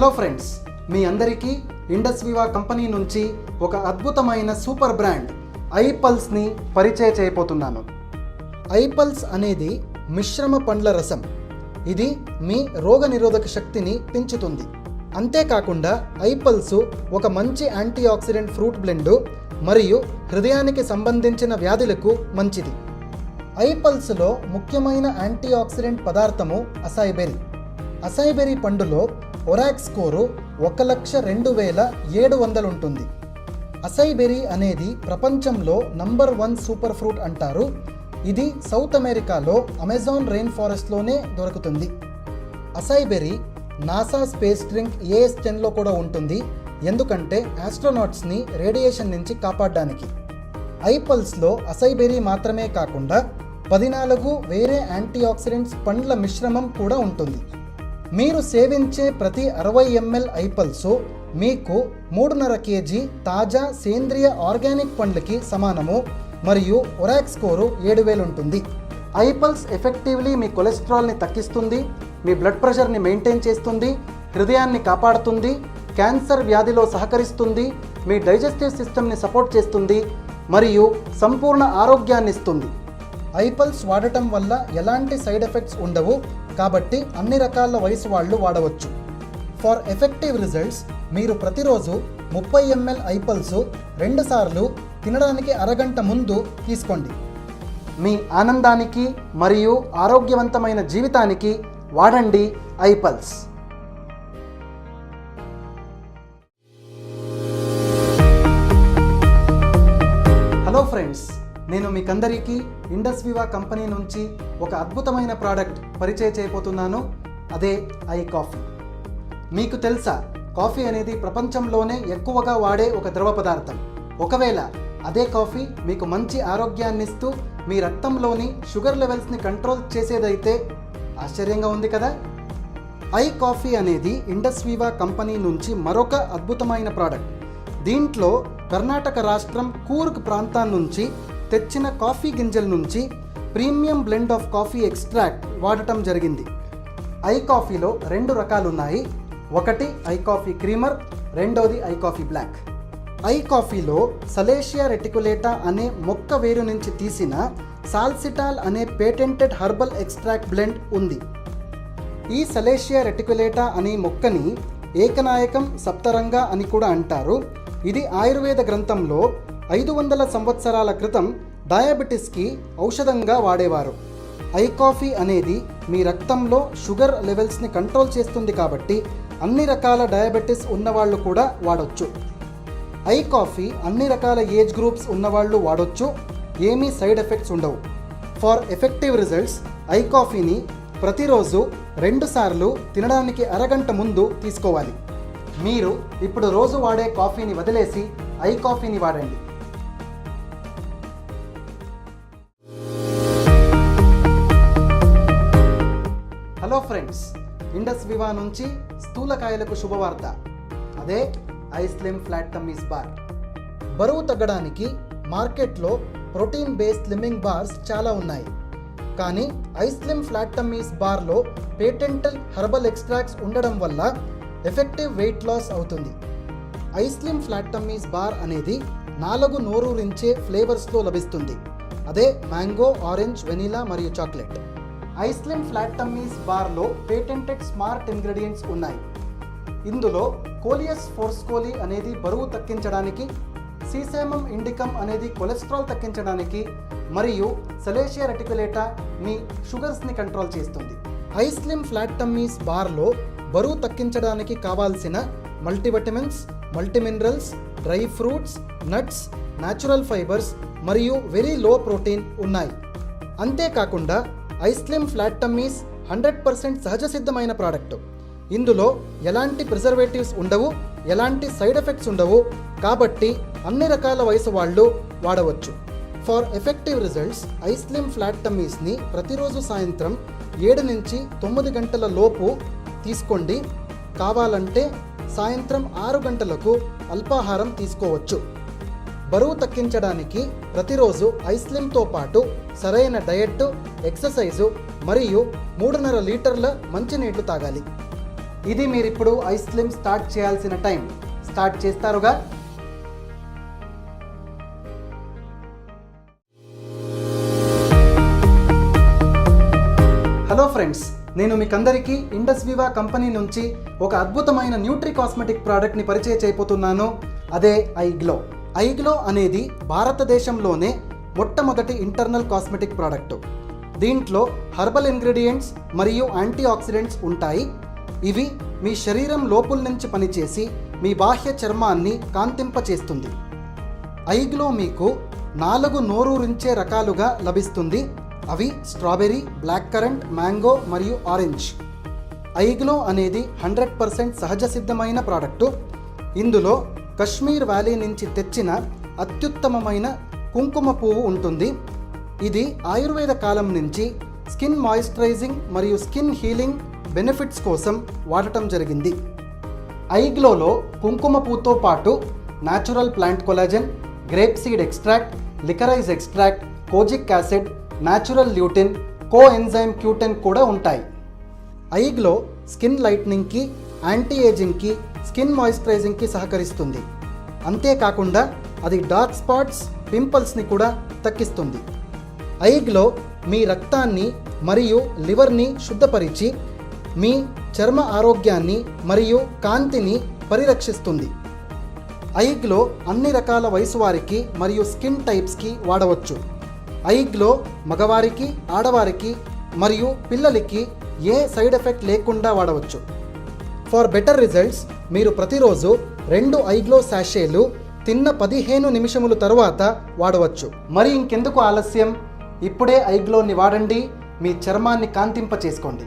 Hello friends, మీ అందరికీ Indus వివా company నుంచి ఒక అద్భుతమైన సూపర్ బ్రాండ్ ఐపల్స్ని పరిచయం చేయబోతున్నాను. ఐపల్స్ అనేది మిశ్రమ పండ్ల రసం. ఇది మీ రోగనిరోధక శక్తిని పెంచుతుంది. అంతేకాకుండా ఐపల్స్ ఒక మంచి యాంటీ ఆక్సిడెంట్ ఫ్రూట్ బ్లెండ్ మరియు హృదయానికి సంబంధించిన వ్యాధులకు మంచిది. ఐపల్స్లో ముఖ్యమైన యాంటీ ఆక్సిడెంట్ పదార్థము అసాయ్ బెర్రీ. అసాయ్ బెర్రీ పండులో ఒరాక్ స్కోరు 1,02,700 ఉంటుంది. అసాయ్ బెర్రీ అనేది ప్రపంచంలో నంబర్ 1 సూపర్ ఫ్రూట్ అంటారు. ఇది సౌత్ అమెరికాలో అమెజాన్ రెయిన్ ఫారెస్ట్లోనే దొరుకుతుంది. అసాయ్ బెర్రీ నాసా స్పేస్ డ్రింక్ AS-10లో కూడా ఉంటుంది, ఎందుకంటే ఆస్ట్రోనాట్స్ని రేడియేషన్ నుంచి కాపాడడానికి. ఐపల్స్లో అసాయ్ బెర్రీ మాత్రమే కాకుండా 14 వేరే యాంటీ ఆక్సిడెంట్స్ పండ్ల మిశ్రమం కూడా ఉంటుంది. మీరు సేవించే ప్రతి 60 ml ఐపల్స్ మీకు 3.5 kg తాజా సేంద్రియ ఆర్గానిక్ పండ్లకి సమానము మరియు ఒరాక్ స్కోరు 7,000 ఉంటుంది. ఐపల్స్ ఎఫెక్టివ్లీ మీ కొలెస్ట్రాల్ని తగ్గిస్తుంది, మీ బ్లడ్ ప్రెషర్ని మెయింటైన్ చేస్తుంది, హృదయాన్ని కాపాడుతుంది, క్యాన్సర్ వ్యాధిలో సహకరిస్తుంది, మీ డైజెస్టివ్ సిస్టమ్ని సపోర్ట్ చేస్తుంది మరియు సంపూర్ణ ఆరోగ్యాన్ని ఇస్తుంది. ఐపల్స్ వాడటం వల్ల ఎలాంటి సైడ్ ఎఫెక్ట్స్ ఉండవు, కాబట్టి అన్ని రకాల వయసు వాళ్ళు వాడవచ్చు. ఫర్ ఎఫెక్టివ్ రిజల్ట్స్ మీరు ప్రతిరోజు 30 ml ఐపల్స్ 2 సార్లు తినడానికి అరగంట ముందు తీసుకోండి. మీ ఆనందానికి మరియు ఆరోగ్యవంతమైన జీవితానికి వాడండి ఐపల్స్. హలో ఫ్రెండ్స్, నేను మీకందరికీ ఇండస్ వివా కంపెనీ నుంచి ఒక అద్భుతమైన ప్రోడక్ట్ పరిచయం చేయబోతున్నాను. అదే ఐ కాఫీ. మీకు తెలుసా, కాఫీ అనేది ప్రపంచంలోనే ఎక్కువగా వాడే ఒక ద్రవ పదార్థం. ఒకవేళ అదే కాఫీ మీకు మంచి ఆరోగ్యాన్ని ఇస్తూ మీ రక్తంలోని షుగర్ లెవెల్స్ని కంట్రోల్ చేసేదైతే ఆశ్చర్యంగా ఉంది కదా. ఐ కాఫీ అనేది ఇండస్ వివా కంపెనీ నుంచి మరొక అద్భుతమైన ప్రోడక్ట్. దీంట్లో కర్ణాటక రాష్ట్రం కూర్గ్ ప్రాంతం నుంచి తెచ్చిన కాఫీ గింజల నుంచి premium blend of coffee extract వాడటం జరిగింది. ఐ కాఫీలో 2 రకాలు ఉన్నాయి. ఒకటి ఐ కాఫీ క్రీమర్, రెండోది ఐ కాఫీ బ్లాక్. ఐ కాఫీలో సలేషియా రెటికులేటా అనే మొక్క వేరు నుంచి తీసిన సాల్సిటాల్ అనే పేటెంటెడ్ హర్బల్ ఎక్స్ట్రాక్ట్ బ్లెండ్ ఉంది. ఈ సలేషియా రెటికులేటా అనే మొక్కని ఏకనాయకం సప్తరంగ అని కూడా అంటారు. ఇది ఆయుర్వేద గ్రంథంలో 500 సంవత్సరాల క్రితం డయాబెటిస్కి ఔషధంగా వాడేవారు. ఐ కాఫీ అనేది మీ రక్తంలో షుగర్ లెవెల్స్ని కంట్రోల్ చేస్తుంది, కాబట్టి అన్ని రకాల డయాబెటిస్ ఉన్నవాళ్ళు కూడా వాడొచ్చు. ఐ కాఫీ అన్ని రకాల ఏజ్ గ్రూప్స్ ఉన్నవాళ్ళు వాడొచ్చు, ఏమీ సైడ్ ఎఫెక్ట్స్ ఉండవు. ఫర్ ఎఫెక్టివ్ రిజల్ట్స్ ఐ కాఫీని ప్రతిరోజు 2 సార్లు తినడానికి అరగంట ముందు తీసుకోవాలి. మీరు ఇప్పుడు రోజు వాడే కాఫీని వదిలేసి ఐ కాఫీని వాడండి. హలో ఫ్రెండ్స్, ఇండస్ వివా నుంచి స్థూలకాయలకు శుభవార్త. అదే ఐ స్లిమ్ ఫ్లాట్ టమ్మీస్ బార్. బరువు తగ్గడానికి మార్కెట్లో ప్రోటీన్ బేస్డ్ స్లిమ్మింగ్ బార్స్ చాలా ఉన్నాయి, కానీ ఐ స్లిమ్ ఫ్లాట్ టమ్మీస్ బార్లో పేటెంటెడ్ హెర్బల్ ఎక్స్ట్రాక్ట్స్ ఉండడం వల్ల ఎఫెక్టివ్ వెయిట్ లాస్ అవుతుంది. ఐ స్లిమ్ ఫ్లాట్ టమ్మీస్ బార్ అనేది 4 నోరూరించే ఫ్లేవర్స్లో లభిస్తుంది. అదే మ్యాంగో, ఆరెంజ్, వెనిలా మరియు chocolate. I slim flat tummies బార్లో పేటెంటెడ్ స్మార్ట్ ఇంగ్రీడియంట్స్ ఉన్నాయి. ఇందులో కోలియస్ ఫోర్స్కోలి అనేది బరువు తగ్గించడానికి, సీసేమం ఇండికమ్ అనేది కొలెస్ట్రాల్ తగ్గించడానికి మరియు సలేషియా రెటికులేటా మీ షుగర్స్ని కంట్రోల్ చేస్తుంది. ఐ స్లిమ్ ఫ్లాట్ టమ్మీస్ బార్లో బరువు తగ్గించడానికి కావాల్సిన multivitamins, multiminerals, dry fruits, nuts, natural fibres మరియు వెరీ లో ప్రోటీన్ ఉన్నాయి. అంతేకాకుండా ఐ స్లిమ్ ఫ్లాట్ టమ్మీస్ 100% సహజ సిద్ధమైన ప్రోడక్ట్. ఇందులో ఎలాంటి ప్రిజర్వేటివ్స్ ఉండవు, ఎలాంటి సైడ్ ఎఫెక్ట్స్ ఉండవు, కాబట్టి అన్ని రకాల వయసు వాళ్ళు వాడవచ్చు. For effective results I slim flat టమ్మీస్ని ప్రతిరోజు సాయంత్రం 7 నుంచి 9 గంటల లోపు తీసుకోండి. కావాలంటే సాయంత్రం 6 గంటలకు అల్పాహారం తీసుకోవచ్చు. బరువు తగ్గించడానికి ప్రతిరోజు ఐ స్లిమ్తో పాటు సరైన డయట్, ఎక్సర్సైజు మరియు 3.5 లీటర్ల మంచినీళ్లు తాగాలి. ఇది మీరిప్పుడు ఐస్ స్లిమ్ స్టార్ట్ చేయాల్సిన టైం. స్టార్ట్ చేస్తారుగా? హలో ఫ్రెండ్స్, నేను మీకందరికీ ఇండస్ వివా కంపెనీ నుంచి ఒక అద్భుతమైన న్యూట్రీ కాస్మెటిక్ ప్రోడక్ట్ని పరిచయం చేయబోతున్నాను. అదే ఐగ్లో. ఐగ్లో అనేది భారతదేశంలోనే మొట్టమొదటి ఇంటర్నల్ కాస్మెటిక్ ప్రోడక్ట్. దీంట్లో హెర్బల్ ఇంగ్రీడియంట్స్ మరియు యాంటీ ఆక్సిడెంట్స్ ఉంటాయి. ఇవి మీ శరీరం లోపల నుంచి పనిచేసి మీ బాహ్య చర్మాన్ని కాంతింపచేస్తుంది. ఐగ్లో మీకు 4 నోరూరించే రకాలుగా లభిస్తుంది. అవి స్ట్రాబెర్రీ, బ్లాక్ కరెంట్, మ్యాంగో మరియు ఆరెంజ్. ఐగ్లో అనేది 100% సహజ సిద్ధమైన ప్రోడక్టు. ఇందులో కశ్మీర్ వ్యాలీ నుంచి తెచ్చిన అత్యుత్తమమైన కుంకుమ పువ్వు ఉంటుంది. ఇది ఆయుర్వేద కాలం నుంచి స్కిన్ మాయిశ్చరైజింగ్ మరియు స్కిన్ హీలింగ్ బెనిఫిట్స్ కోసం వాడటం జరిగింది. ఐగ్లోలో కుంకుమ పువ్వుతో పాటు natural plant collagen, grape seed extract, liquorice extract, kojic acid, natural lutein, coenzyme Q ten కూడా ఉంటాయి. ఐగ్లో స్కిన్ లైట్నింగ్కి, యాంటీ ఏజింగ్కి, స్కిన్ మాయిశ్చరైజింగ్కి సహకరిస్తుంది. అంతేకాకుండా అది డార్క్ స్పాట్స్, పింపుల్స్ని కూడా తగ్గిస్తుంది. ఐగ్లో మీ రక్తాన్ని మరియు లివర్ని శుద్ధపరిచి మీ చర్మ ఆరోగ్యాన్ని మరియు కాంతిని పరిరక్షిస్తుంది. ఐగ్లో అన్ని రకాల వయసు వారికి మరియు స్కిన్ టైప్స్కి వాడవచ్చు. ఐగ్లో మగవారికి, ఆడవారికి మరియు పిల్లలకి ఏ సైడ్ ఎఫెక్ట్ లేకుండా వాడవచ్చు. ఫర్ బెటర్ రిజల్ట్స్ మీరు ప్రతిరోజు 2 ఐగ్లో శాషేలు తిన్న 15 నిమిషముల తరువాత వాడవచ్చు. మరి ఇంకెందుకు ఆలస్యం? ఇప్పుడే ఐగ్లోని వాడండి, మీ చర్మాన్ని కాంతింప చేసుకోండి.